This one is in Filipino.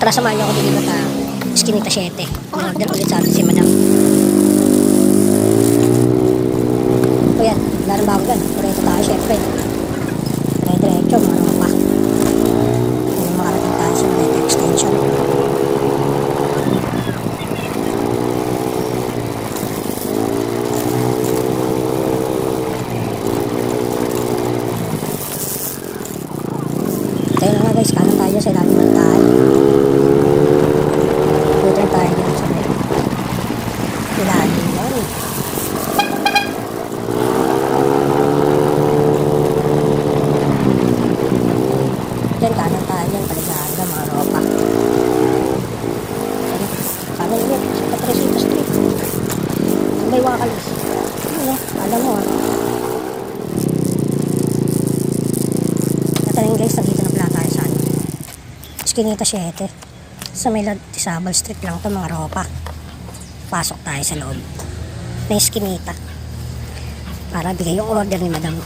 Tara, samahan niyo ako dito sa Eskinita 7. Order ulit sa atin si Madam. O yan, wala nang bago yan. Diretso tayo, syempre. Diretso, mga pa. Kung makarating tayo sa Maleta Extension. Tayo na nga guys, kanan tayo sa ilalim ng tayo. Putin tayo dito sa ilalim nun. Diyan kanan tayo dyan, paligaga mga ropa. Kanan ulit, sa Patresito Street. May wakalis. Ano, alam mo ano. Tayo guys, nandito na pala tayo sa Eskinita 7 sa may Tisabal Street lang to mga ropa. Pasok tayo sa loob na Eskinita para bigay yung order ni Madam.